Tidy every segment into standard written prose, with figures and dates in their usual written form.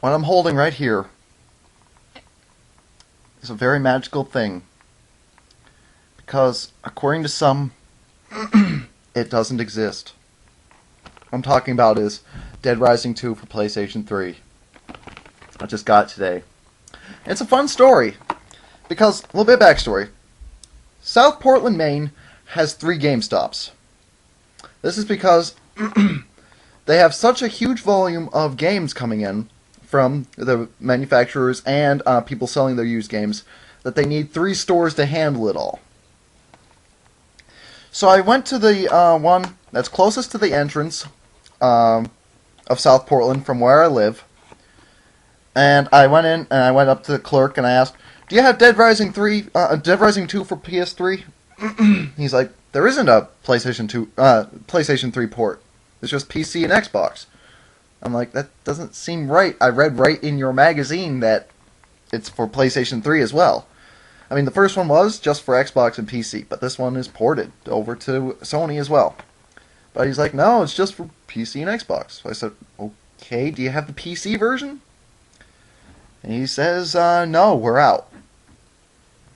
what I'm holding right here is a very magical thing. Because, according to some, it doesn't exist. What I'm talking about is Dead Rising 2 for PlayStation 3. I just got it today. It's a fun story. Because, a little bit of backstory. South Portland, Maine has 3 GameStops. This is because they have such a huge volume of games coming in from the manufacturers and people selling their used games that they need 3 stores to handle it all. So I went to the one that's closest to the entrance of South Portland from where I live. And I went in and I went up to the clerk and I asked, "Do you have Dead Rising 2 for PS3? He's like, "There isn't a PlayStation 3 port. It's just PC and Xbox." I'm like, "That doesn't seem right. I read right in your magazine that it's for PlayStation 3 as well." I mean, the first one was just for Xbox and PC, but this one is ported over to Sony as well. But he's like, "No, it's just for PC and Xbox." So I said, "Okay, do you have the PC version?" And he says, "No, we're out."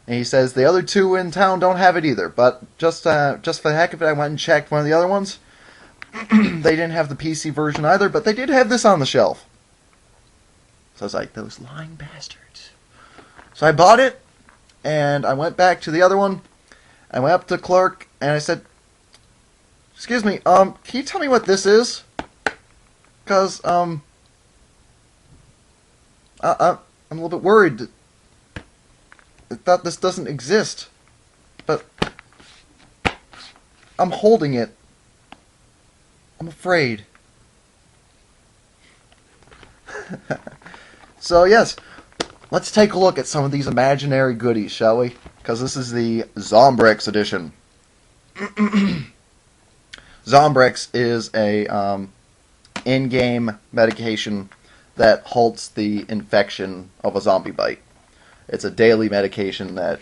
And he says, "The other 2 in town don't have it either, but just for the heck of it, I went and checked one of the other ones. They didn't have the PC version either, but they did have this on the shelf." So I was like, "Those lying bastards." So I bought it, and I went back to the other one. I went up to the clerk, and I said, "Excuse me, can you tell me what this is? Because, I'm a little bit worried. I thought this doesn't exist. But I'm holding it. I'm afraid." So yes, let's take a look at some of these imaginary goodies, shall we? Because this is the Zombrex edition. Zombrex is a in-game medication that halts the infection of a zombie bite. It's a daily medication that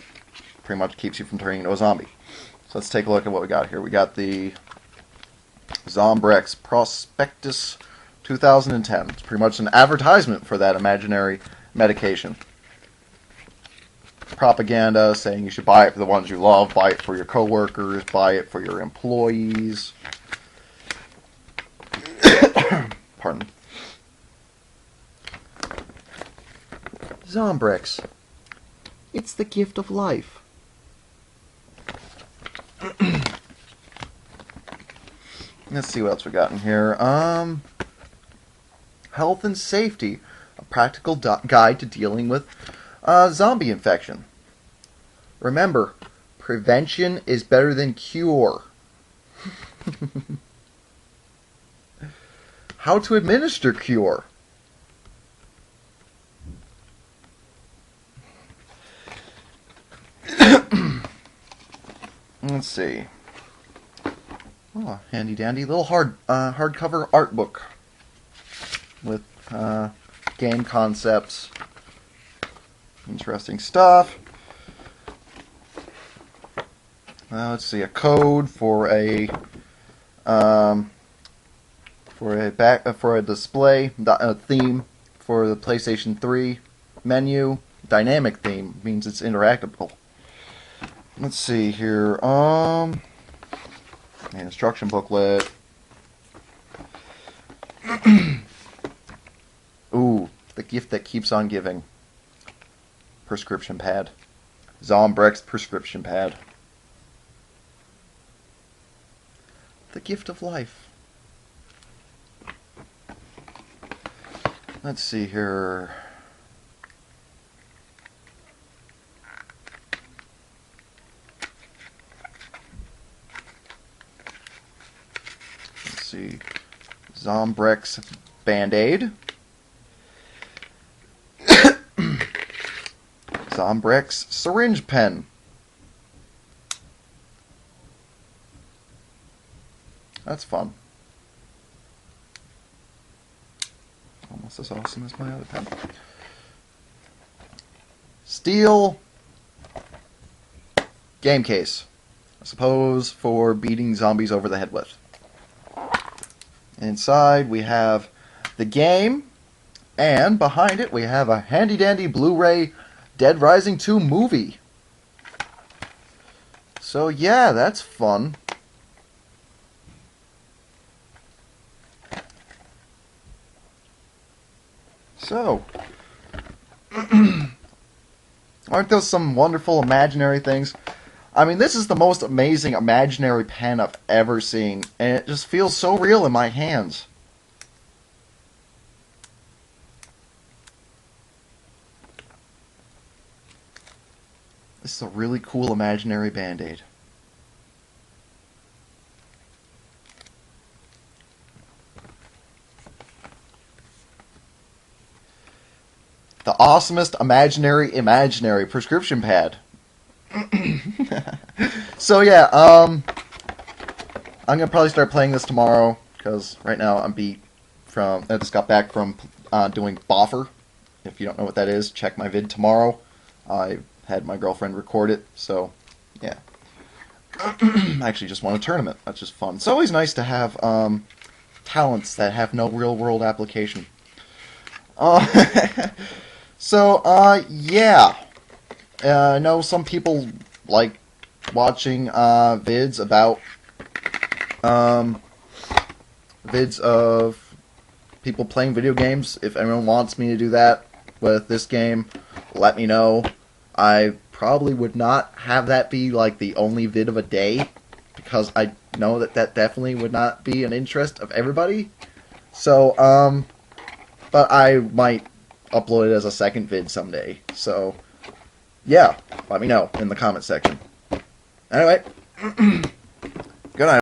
pretty much keeps you from turning into a zombie. So let's take a look at what we got here. We got the Zombrex Prospectus 2010. It's pretty much an advertisement for that imaginary medication. Propaganda saying you should buy it for the ones you love, buy it for your coworkers, buy it for your employees. Pardon. Zombrex. It's the gift of life. Let's see what else we got in here. Health and safety. A practical guide to dealing with zombie infection. Remember, prevention is better than cure. How to administer cure. Let's see. Oh, handy dandy little hardcover art book with game concepts. Interesting stuff. Let's see, a code for a display theme for the PlayStation 3 menu. Dynamic theme means it's interactable. Let's see here. An instruction booklet. Ooh, the gift that keeps on giving. Prescription pad. Zombrex prescription pad. The gift of life. Let's see here. Let's see. Zombrex Band-Aid. Zombrex syringe pen. That's fun. Almost as awesome as my other pen. Steel game case. I suppose for beating zombies over the head with. Inside we have the game, And behind it we have a handy dandy Blu-ray Dead Rising 2 movie. So yeah, that's fun. So, aren't those some wonderful imaginary things? I mean, this is the most amazing imaginary pen I've ever seen, and it just feels so real in my hands. This is a really cool imaginary Band-Aid. The awesomest imaginary prescription pad. So yeah, I'm gonna probably start playing this tomorrow because right now I'm beat from. I just got back from doing Boffer. If you don't know what that is, check my vid tomorrow. I had my girlfriend record it, so yeah. I actually just won a tournament. That's just fun. It's always nice to have talents that have no real world application. So, yeah. I know some people like watching vids about vids of people playing video games. If anyone wants me to do that with this game, let me know. I probably would not have that be like the only vid of a day, because I know that that definitely would not be an interest of everybody. So, but I might upload it as a second vid someday. So, yeah, let me know in the comment section. Anyway, good night.